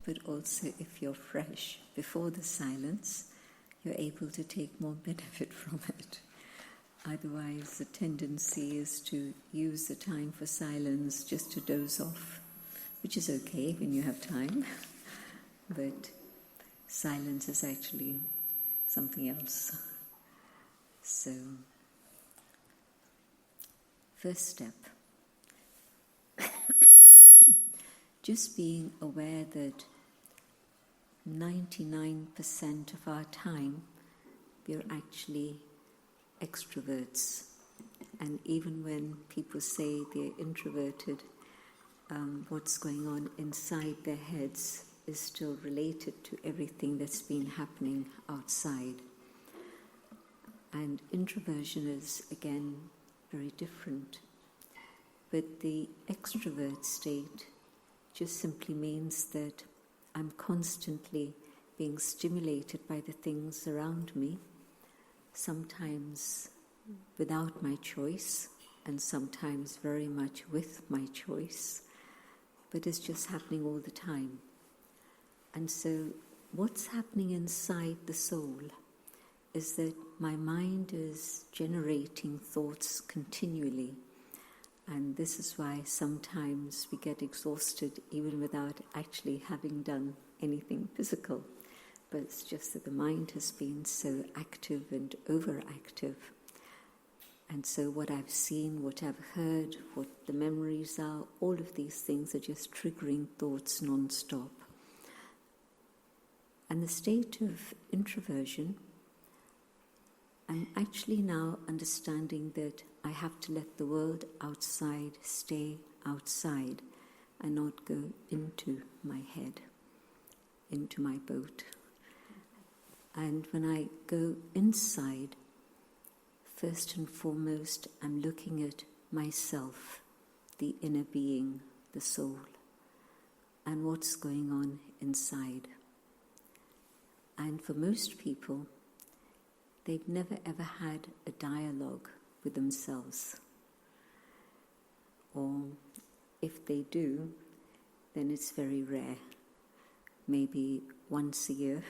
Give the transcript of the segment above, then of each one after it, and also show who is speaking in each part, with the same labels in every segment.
Speaker 1: but also if you're fresh before the silence, you're able to take more benefit from it. Otherwise, the tendency is to use the time for silence just to doze off, which is okay when you have time, but silence is actually something else. So, first step, just being aware that 99% of our time we're actually extroverts. And even when people say they're introverted, what's going on inside their heads is still related to everything that's been happening outside. And introversion is, again, very different. But the extrovert state just simply means that I'm constantly being stimulated by the things around me, sometimes without my choice, and sometimes very much with my choice, but it's just happening all the time. And so what's happening inside the soul is that my mind is generating thoughts continually. And this is why sometimes we get exhausted even without actually having done anything physical. But it's just that the mind has been so active and overactive. And so what I've seen, what I've heard, what the memories are, all of these things are just triggering thoughts non-stop. And the state of introversion, I'm actually now understanding that I have to let the world outside stay outside and not go into my head, into my boat. And when I go inside, first and foremost, I'm looking at myself, the inner being, the soul, and what's going on inside. And for most people, they've never ever had a dialogue with themselves. Or if they do, then it's very rare. Maybe once a year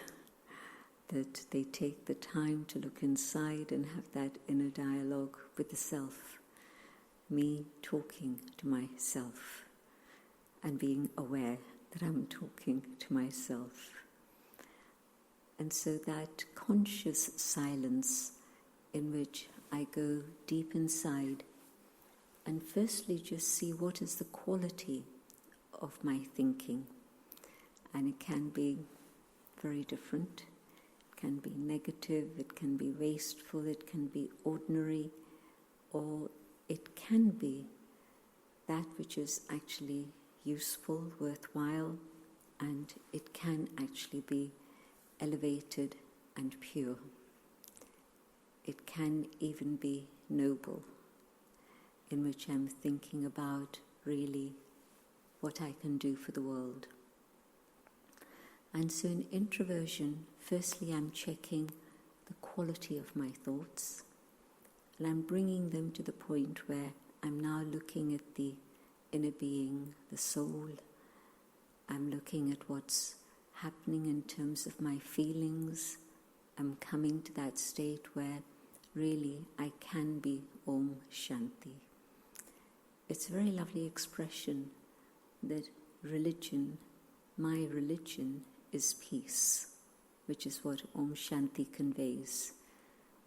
Speaker 1: that they take the time to look inside and have that inner dialogue with the self. Me talking to myself and being aware that I'm talking to myself. And so that conscious silence in which I go deep inside and firstly just see what is the quality of my thinking. And it can be very different. It can be negative, it can be wasteful, it can be ordinary, or it can be that which is actually useful, worthwhile, and it can actually be elevated and pure. It can even be noble, in which I'm thinking about really what I can do for the world. And so in introversion, firstly I'm checking the quality of my thoughts, and I'm bringing them to the point where I'm now looking at the inner being, the soul. I'm looking at what's happening in terms of my feelings. I'm coming to that state where really I can be Om Shanti. It's a very lovely expression that religion, my religion, is peace, which is what Om Shanti conveys.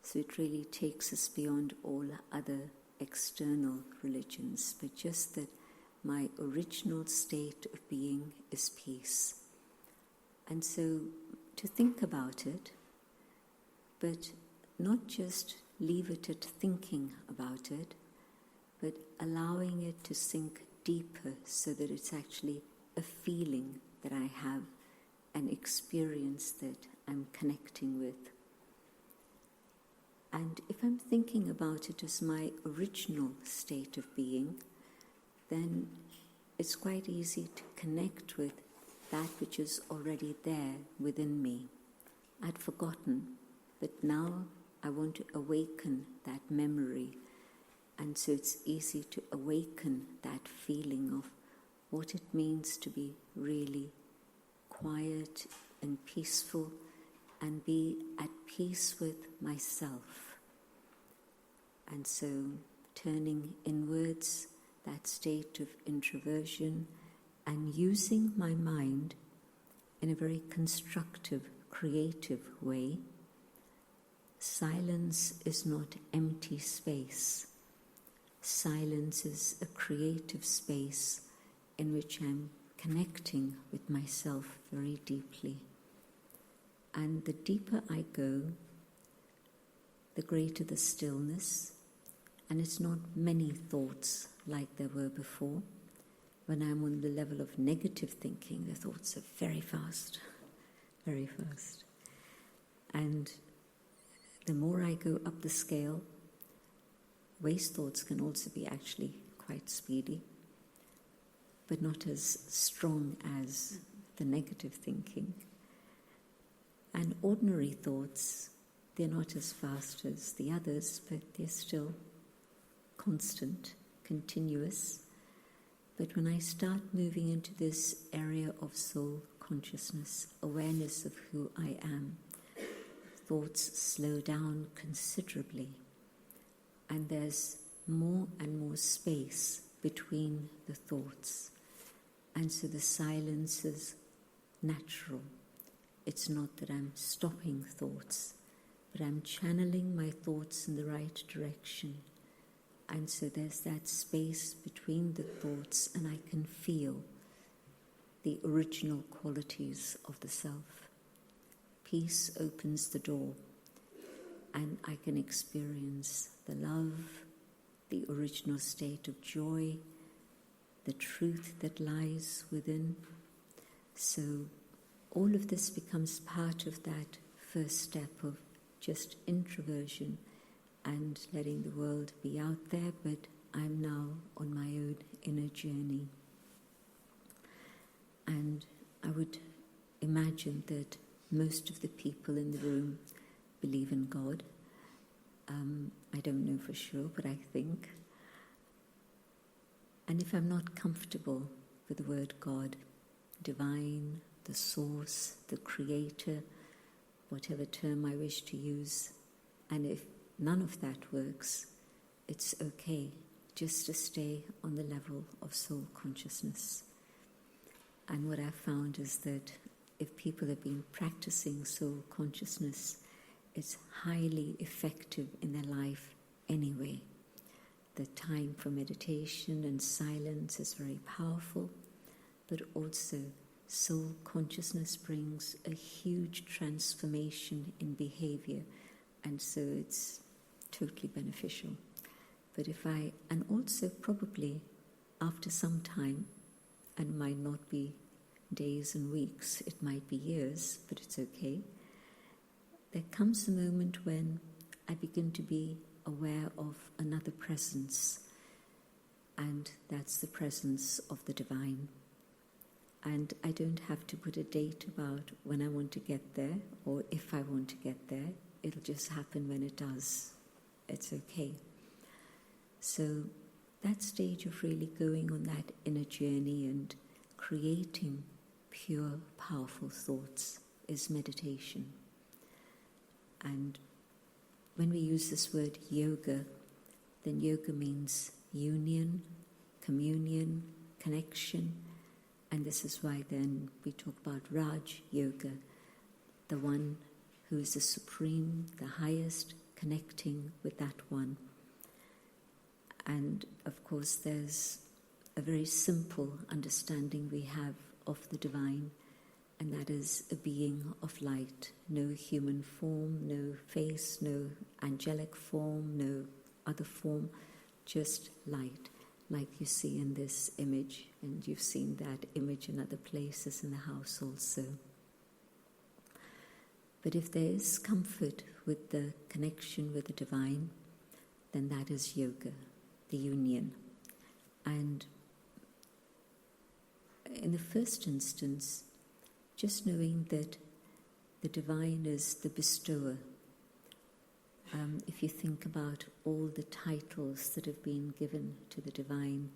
Speaker 1: So it really takes us beyond all other external religions, but just that my original state of being is peace. And so to think about it, but not just leave it at thinking about it, but allowing it to sink deeper so that it's actually a feeling that I have, an experience that I'm connecting with. And if I'm thinking about it as my original state of being, then it's quite easy to connect with that which is already there within me. I'd forgotten, but now I want to awaken that memory. And so it's easy to awaken that feeling of what it means to be really quiet and peaceful and be at peace with myself. And so turning inwards, that state of introversion, and using my mind in a very constructive, creative way. Silence is not empty space. Silence is a creative space in which I'm connecting with myself very deeply. And the deeper I go, the greater the stillness, and it's not many thoughts like there were before. When I'm on the level of negative thinking, the thoughts are very fast, very fast. And the more I go up the scale, waste thoughts can also be actually quite speedy, but not as strong as the negative thinking. And ordinary thoughts, they're not as fast as the others, but they're still constant, continuous. But when I start moving into this area of soul consciousness, awareness of who I am, thoughts slow down considerably. And there's more and more space between the thoughts. And so the silence is natural. It's not that I'm stopping thoughts, but I'm channeling my thoughts in the right direction. And so there's that space between the thoughts, and I can feel the original qualities of the self. Peace opens the door, and I can experience the love, the original state of joy, the truth that lies within. So all of this becomes part of that first step of just introversion and letting the world be out there, but I'm now on my own inner journey. And I would imagine that most of the people in the room believe in God. I don't know for sure, but I think. And if I'm not comfortable with the word God, divine, the source, the creator, whatever term I wish to use, and if none of that works, it's okay just to stay on the level of soul consciousness. And what I've found is that if people have been practicing soul consciousness, it's highly effective in their life anyway. The time for meditation and silence is very powerful, but also soul consciousness brings a huge transformation in behavior, and so it's totally beneficial. But and also probably after some time, and it might not be days and weeks, it might be years, but it's okay, there comes a moment when I begin to be aware of another presence, and that's the presence of the divine. And I don't have to put a date about when I want to get there or if I want to get there. It'll just happen when it does. It's okay. So that stage of really going on that inner journey and creating pure, powerful thoughts is meditation. And when we use this word yoga, then yoga means union, communion, connection. And this is why then we talk about Raj Yoga, the one who is the supreme, the highest, connecting with that one. And of course there's a very simple understanding we have of the divine, and that is a being of light, no human form, no face, no angelic form, no other form, just light, like you see in this image, and you've seen that image in other places in the house also. But if there is comfort with the connection with the divine, then that is yoga, the union. And in the first instance, just knowing that the divine is the bestower. If you think about all the titles that have been given to the divine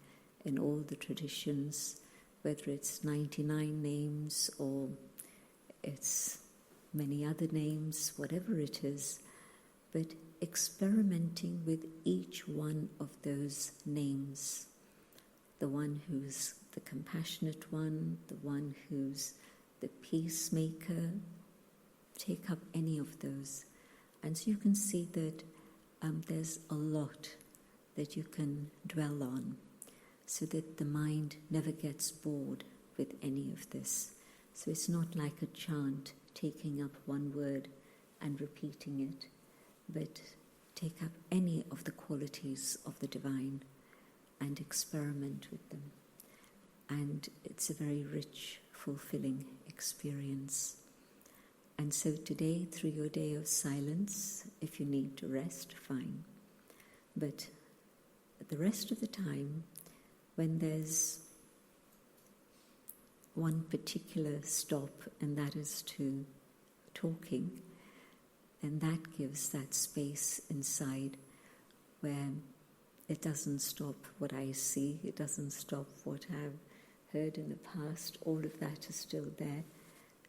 Speaker 1: in all the traditions, whether it's 99 names or it's many other names, whatever it is, but experimenting with each one of those names. The one who's the compassionate one, the one who's the peacemaker. Take up any of those. And so you can see that there's a lot that you can dwell on, so that the mind never gets bored with any of this. So it's not like a chant, taking up one word and repeating it, but take up any of the qualities of the divine and experiment with them. And it's a very rich, fulfilling experience. And so today, through your day of silence, if you need to rest, fine. But the rest of the time, when there's one particular stop, and that is to talking, and that gives that space inside where it doesn't stop what I see, it doesn't stop what I've heard in the past, all of that is still there.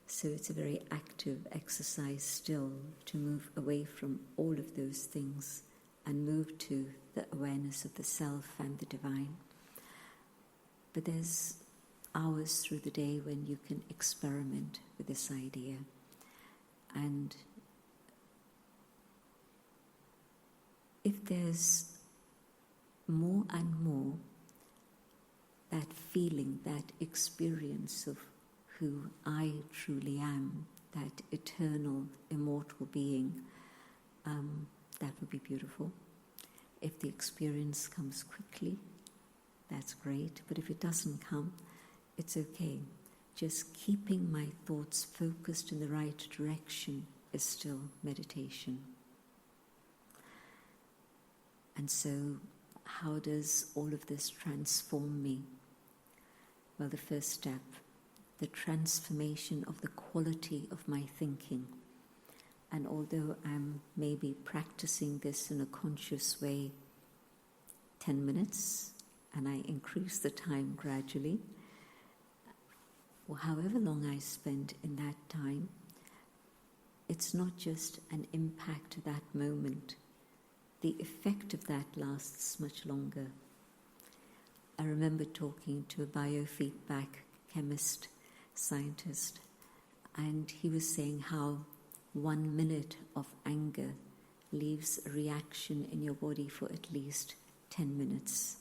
Speaker 1: So it's a very active exercise still to move away from all of those things and move to the awareness of the self and the divine. But there's hours through the day when you can experiment with this idea. And if there's more and more that feeling, that experience of who I truly am, that eternal, immortal being, that would be beautiful. If the experience comes quickly, that's great. But if it doesn't come, it's okay. Just keeping my thoughts focused in the right direction is still meditation. And so, how does all of this transform me? Well, the first step, the transformation of the quality of my thinking. And although I'm maybe practicing this in a conscious way 10 minutes, and I increase the time gradually, or however long I spend in that time, it's not just an impact at that moment. The effect of that lasts much longer. I remember talking to a biofeedback chemist, scientist, and he was saying how 1 minute of anger leaves a reaction in your body for at least 10 minutes.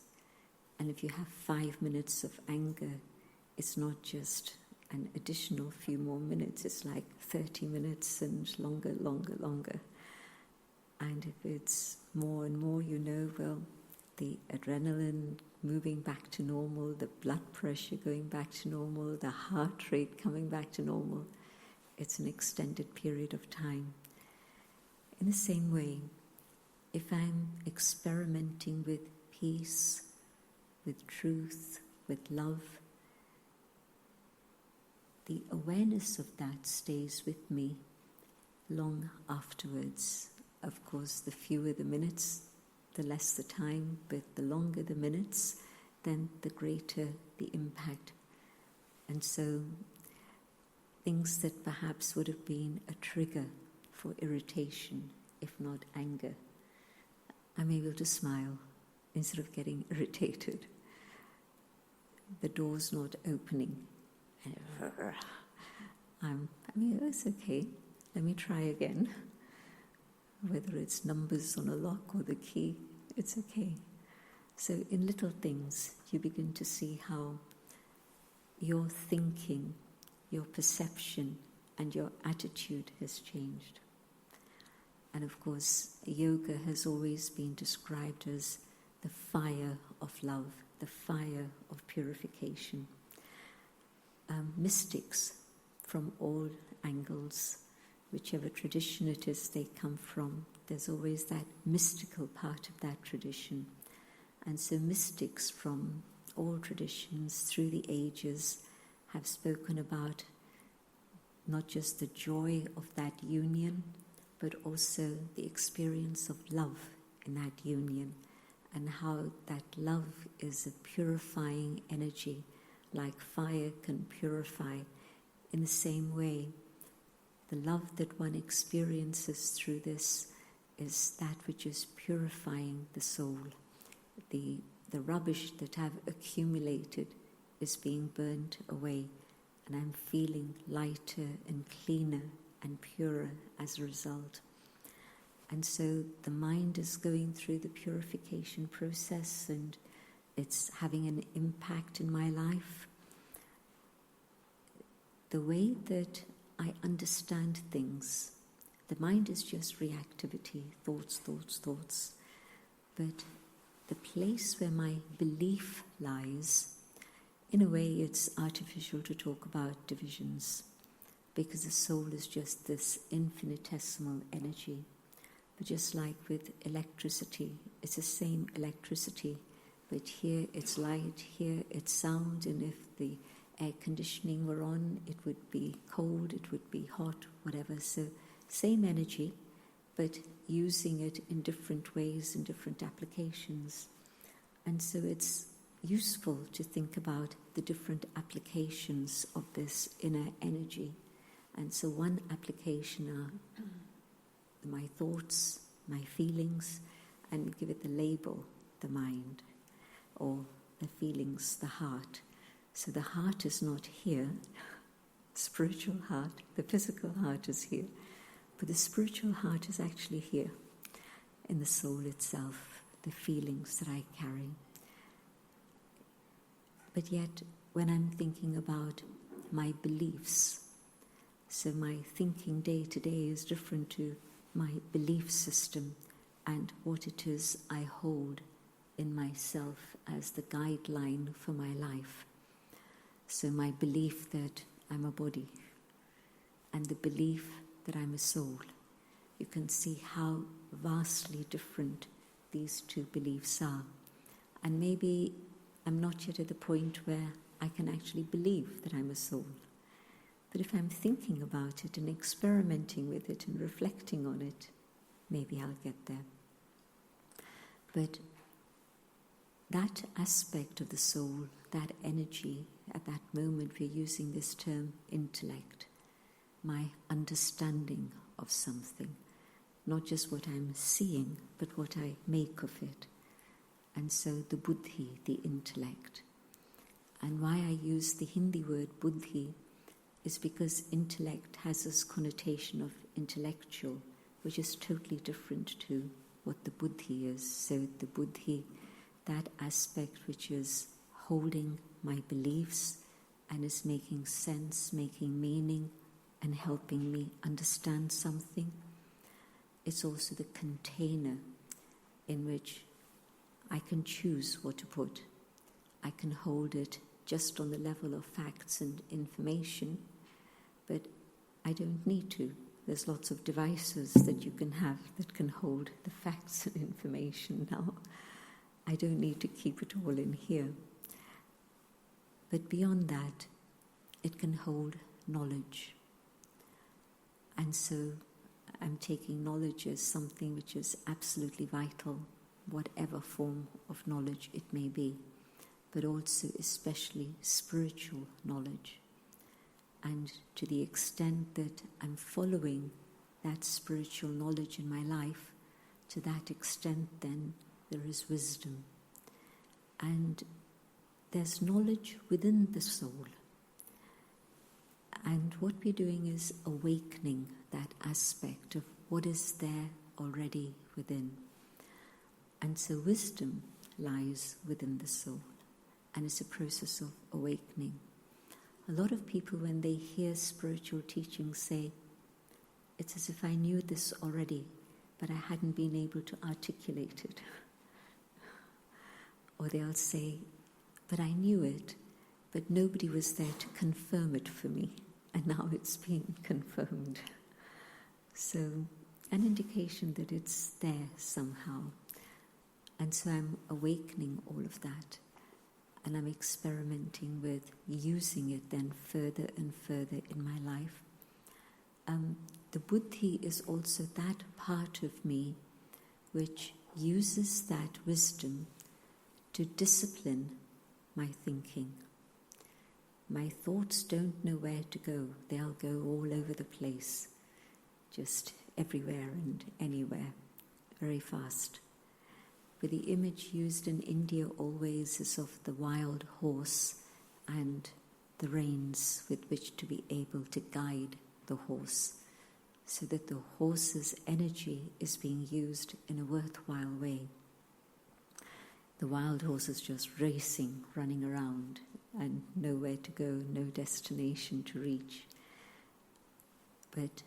Speaker 1: And if you have 5 minutes of anger, it's not just an additional few more minutes, it's like 30 minutes and longer. And if it's more and more, well, the adrenaline moving back to normal, the blood pressure going back to normal, the heart rate coming back to normal, it's an extended period of time. In the same way, if I'm experimenting with peace, with truth, with love, the awareness of that stays with me long afterwards. Of course, the fewer the minutes, the less the time, but the longer the minutes, then the greater the impact. And so, things that perhaps would have been a trigger for irritation, if not anger, I'm able to smile instead of getting irritated. The door's not opening. It's okay. Let me try again. Whether it's numbers on a lock or the key, it's okay. So in little things, you begin to see how your thinking, your perception, and your attitude has changed. And of course, yoga has always been described as the fire of love, the fire of purification. Mystics from all angles, whichever tradition it is they come from, there's always that mystical part of that tradition. And so mystics from all traditions through the ages have spoken about not just the joy of that union, but also the experience of love in that union, and how that love is a purifying energy, like fire can purify. In the same way, the love that one experiences through this is that which is purifying the soul. The rubbish that I've accumulated is being burnt away, and I'm feeling lighter and cleaner and purer as a result. And so the mind is going through the purification process, and it's having an impact in my life. The way that I understand things, the mind is just reactivity, thoughts. But the place where my belief lies, in a way it's artificial to talk about divisions, because the soul is just this infinitesimal energy. But just like with electricity, it's the same electricity, but here it's light, here it's sound, and if the air conditioning were on, it would be cold, it would be hot, whatever. So same energy, but using it in different ways, in different applications. And so it's useful to think about the different applications of this inner energy. And so one application are my thoughts, my feelings, and give it the label, the mind, or the feelings, the heart. So the heart is not here, spiritual heart, the physical heart is here, but the spiritual heart is actually here in the soul itself, the feelings that I carry. But yet, when I'm thinking about my beliefs, so my thinking day to day is different to my belief system and what it is I hold in myself as the guideline for my life. So my belief that I'm a body and the belief that I'm a soul, you can see how vastly different these two beliefs are. And maybe I'm not yet at the point where I can actually believe that I'm a soul. But if I'm thinking about it and experimenting with it and reflecting on it, maybe I'll get there. But that aspect of the soul, that energy, at that moment we're using this term intellect, my understanding of something, not just what I'm seeing, but what I make of it. And so the buddhi, the intellect. And why I use the Hindi word buddhi is because intellect has this connotation of intellectual, which is totally different to what the buddhi is. So the buddhi, that aspect which is holding my beliefs and is making sense, making meaning, and helping me understand something. It's also the container in which I can choose what to put. I can hold it just on the level of facts and information, but I don't need to. There's lots of devices that you can have that can hold the facts and information now. I don't need to keep it all in here. But beyond that, it can hold knowledge. And so I'm taking knowledge as something which is absolutely vital, whatever form of knowledge it may be, but also especially spiritual knowledge. And to the extent that I'm following that spiritual knowledge in my life, to that extent then there is wisdom. And there's knowledge within the soul. And what we're doing is awakening that aspect of what is there already within. And so wisdom lies within the soul, and it's a process of awakening. A lot of people, when they hear spiritual teaching, say, it's as if I knew this already, but I hadn't been able to articulate it. Or they'll say, but I knew it, but nobody was there to confirm it for me, and now it's been confirmed. So, an indication that it's there somehow. And so I'm awakening all of that. And I'm experimenting with using it then further and further in my life. The buddhi is also that part of me which uses that wisdom to discipline my thinking. My thoughts don't know where to go. They'll go all over the place. just everywhere and anywhere, very fast. But the image used in India always is of the wild horse and the reins with which to be able to guide the horse, so that the horse's energy is being used in a worthwhile way. The wild horse is just racing, running around, and nowhere to go, no destination to reach. But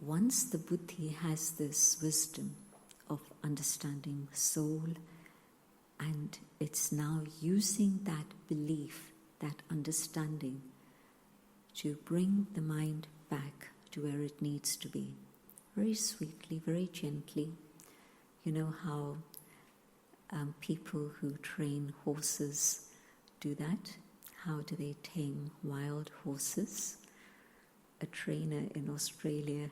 Speaker 1: once the buddhi has this wisdom of understanding soul, and it's now using that belief, that understanding, to bring the mind back to where it needs to be. Very sweetly, very gently. You know how people who train horses do that? How do they tame wild horses? A trainer in Australia,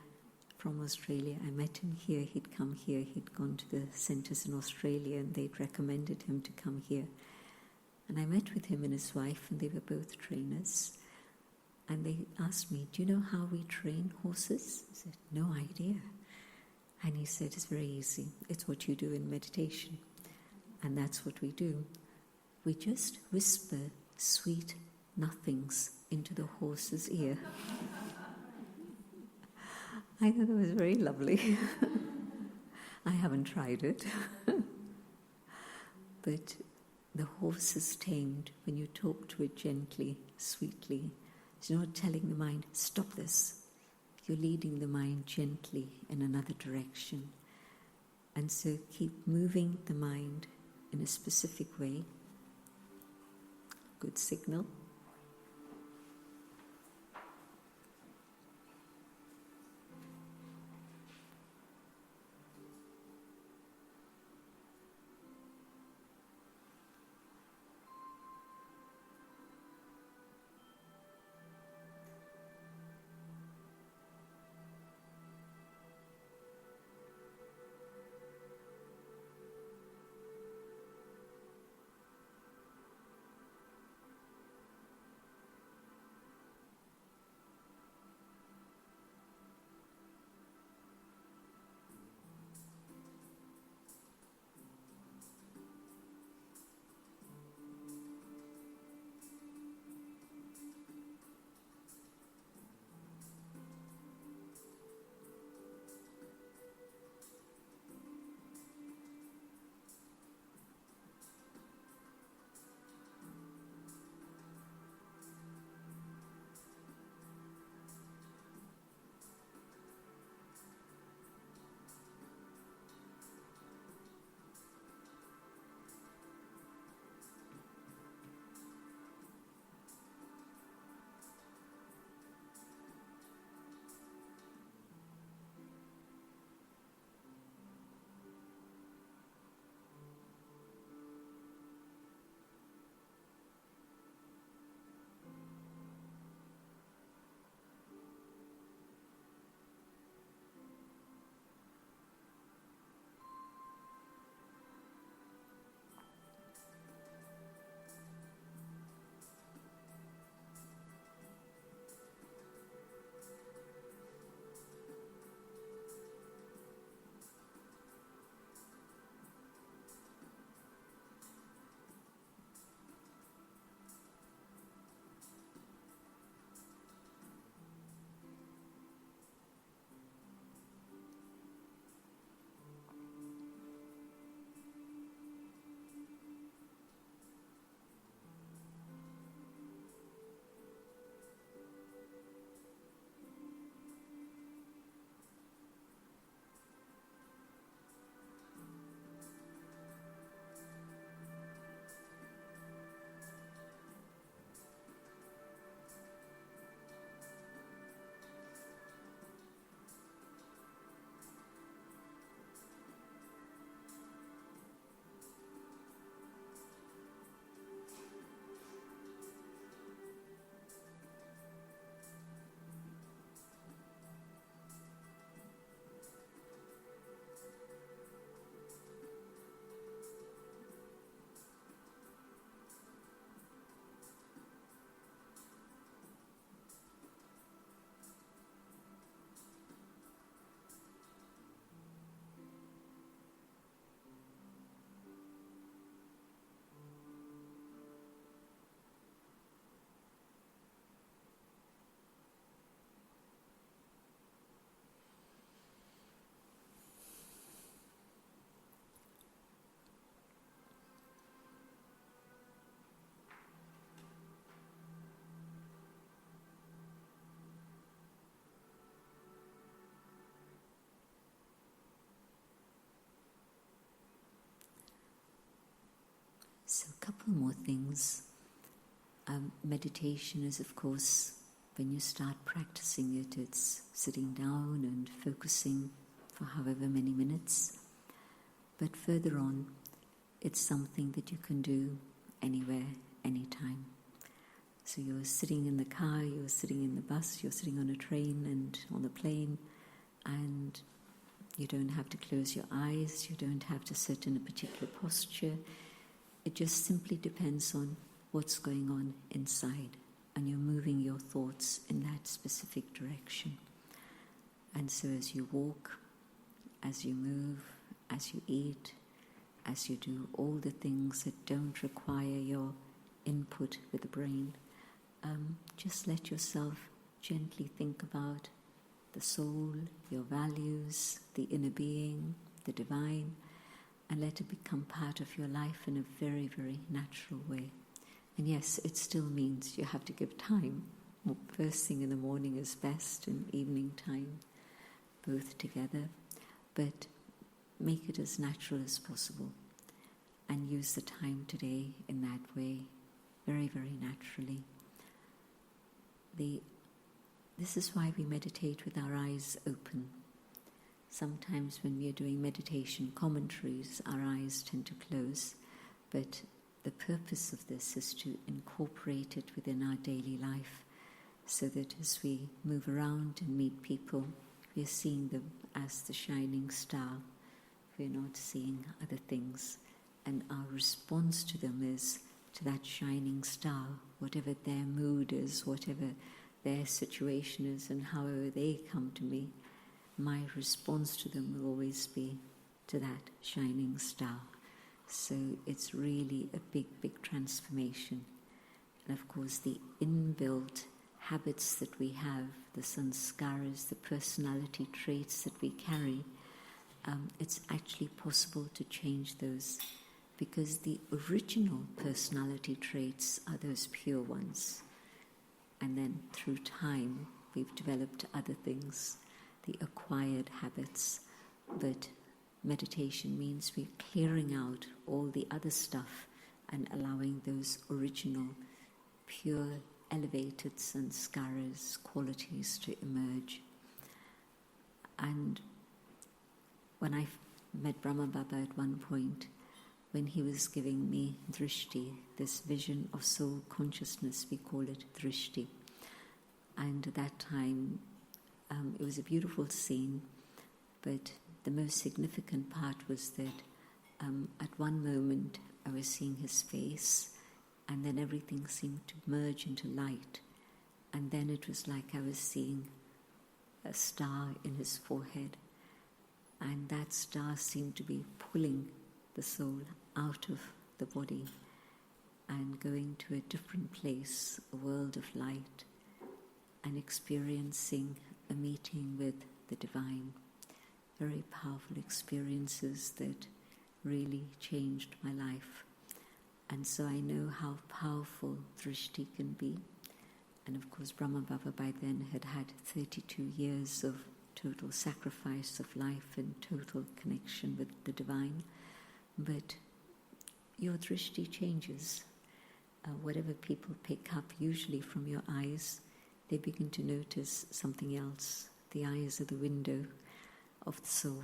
Speaker 1: from Australia, I met him here, he'd come here, he'd gone to the centres in Australia and they'd recommended him to come here. And I met with him and his wife, and they were both trainers. And they asked me, do you know how we train horses? I said, no idea. And he said, it's very easy. It's what you do in meditation. And that's what we do. We just whisper sweet nothings into the horse's ear. I thought that was very lovely. I haven't tried it. But the horse is tamed when you talk to it gently, sweetly. You're not telling the mind, stop this. You're leading the mind gently in another direction. And so keep moving the mind in a specific way. Good signal. So a couple more things. Meditation is, of course, when you start practicing it, it's sitting down and focusing for however many minutes. But further on, it's something that you can do anywhere, anytime. So you're sitting in the car, you're sitting in the bus, you're sitting on a train and on the plane, and you don't have to close your eyes, you don't have to sit in a particular posture. It just simply depends on what's going on inside, and you're moving your thoughts in that specific direction. And so as you walk, as you move, as you eat, as you do all the things that don't require your input with the brain, just let yourself gently think about the soul, your values, the inner being, the divine, and let it become part of your life in a very, very natural way. And yes, it still means you have to give time. First thing in the morning is best, and evening time, both together. But make it as natural as possible and use the time today in that way, very, very naturally. This is why we meditate with our eyes open. Sometimes when we are doing meditation commentaries, our eyes tend to close, but the purpose of this is to incorporate it within our daily life so that as we move around and meet people, we are seeing them as the shining star. We are not seeing other things, and our response to them is to that shining star, whatever their mood is, whatever their situation is, and however they come to me, my response to them will always be to that shining star. So it's really a big, big transformation. And of course the inbuilt habits that we have, the sanskaras, the personality traits that we carry, it's actually possible to change those, because the original personality traits are those pure ones. And then through time, we've developed other things, the acquired habits. But meditation means we're clearing out all the other stuff and allowing those original, pure, elevated sanskaras, qualities to emerge. And when I met Brahma Baba at one point, when he was giving me drishti, this vision of soul consciousness, we call it drishti. And at that time, it was a beautiful scene, but the most significant part was that at one moment I was seeing his face, and then everything seemed to merge into light. And then it was like I was seeing a star in his forehead, and that star seemed to be pulling the soul out of the body and going to a different place, a world of light, and experiencing a meeting with the divine. Very powerful experiences that really changed my life. And so I know how powerful drishti can be. And of course Brahma Baba by then had had 32 years of total sacrifice of life and total connection with the divine. But your drishti changes. Whatever people pick up, usually from your eyes, they begin to notice something else. The eyes are the window of the soul,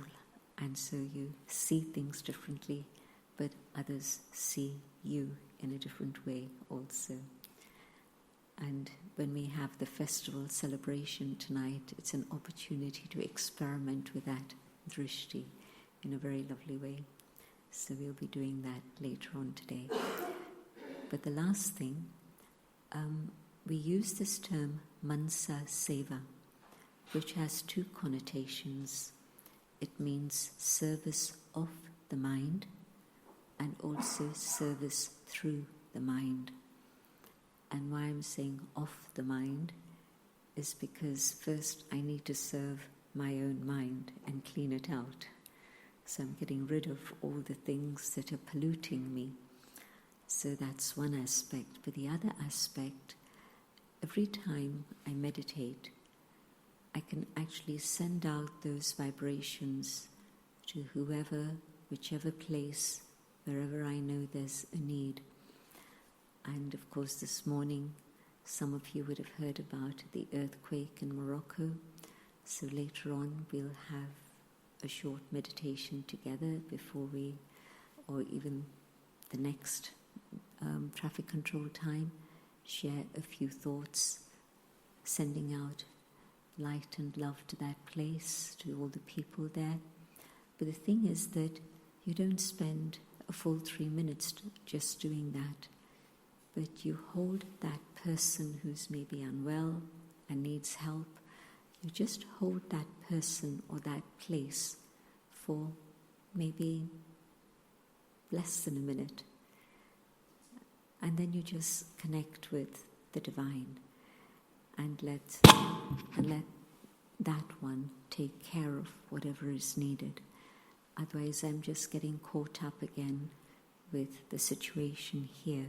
Speaker 1: and so you see things differently, but others see you in a different way also. And when we have the festival celebration tonight, it's an opportunity to experiment with that drishti in a very lovely way. So we'll be doing that later on today. But the last thing, we use this term mansa seva, which has two connotations. It means service of the mind and also service through the mind. And why I'm saying off the mind is because first I need to serve my own mind and clean it out. So I'm getting rid of all the things that are polluting me. So that's one aspect. But the other aspect, every time I meditate, I can actually send out those vibrations to whoever, whichever place wherever I know there's a need. And of course this morning, some of you would have heard about the earthquake in Morocco. So later on we'll have a short meditation together before we, or even the next traffic control time, share a few thoughts, sending out light and love to that place, to all the people there. But the thing is that you don't spend a full 3 minutes just doing that, but you hold that person who's maybe unwell and needs help. You just hold that person or that place for maybe less than a minute. And then you just connect with the divine and let that one take care of whatever is needed. Otherwise, I'm just getting caught up again with the situation here,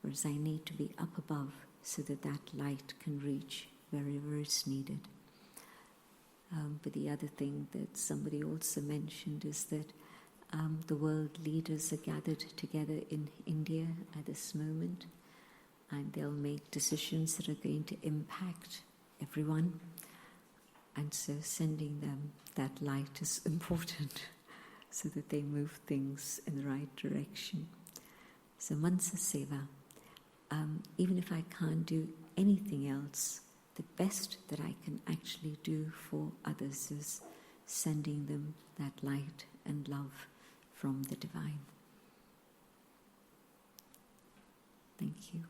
Speaker 1: whereas I need to be up above so that that light can reach wherever it's needed. But the other thing that somebody also mentioned is that the world leaders are gathered together in India at this moment, and they'll make decisions that are going to impact everyone. And so sending them that light is important so that they move things in the right direction. So Mansa Seva, even if I can't do anything else, the best that I can actually do for others is sending them that light and love from the divine. Thank you.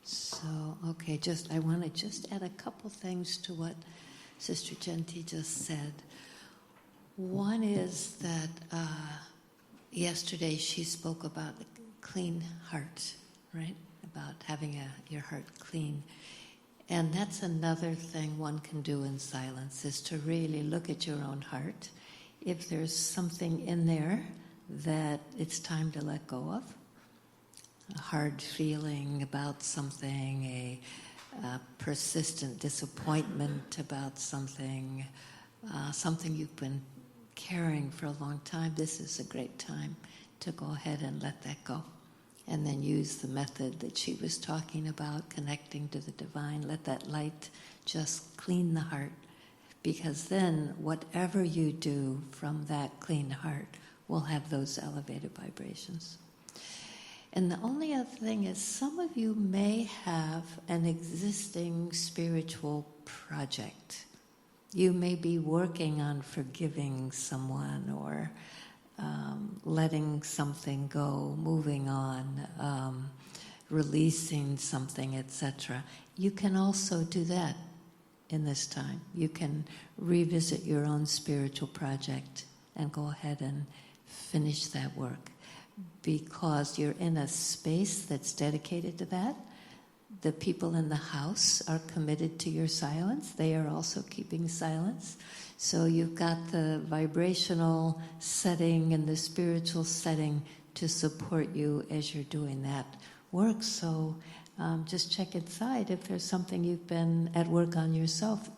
Speaker 2: So, okay, I want to just add a couple things to what Sister Jayanti just said. One is that yesterday she spoke about a clean heart, right? About having your heart clean. And that's another thing one can do in silence, is to really look at your own heart. If there's something in there that it's time to let go of, a hard feeling about something, a persistent disappointment about something, something you've been carrying for a long time, this is a great time to go ahead and let that go. And then use the method that she was talking about, connecting to the divine. Let that light just clean the heart. Because then whatever you do from that clean heart will have those elevated vibrations. And the only other thing is, some of you may have an existing spiritual project. You may be working on forgiving someone or letting something go, moving on, releasing something, etc. You can also do that in this time. You can revisit your own spiritual project and go ahead and finish that work, because you're in a space that's dedicated to that. The people in the house are committed to your silence. They are also keeping silence. So you've got the vibrational setting and the spiritual setting to support you as you're doing that work. So just check inside if there's something you've been at work on yourself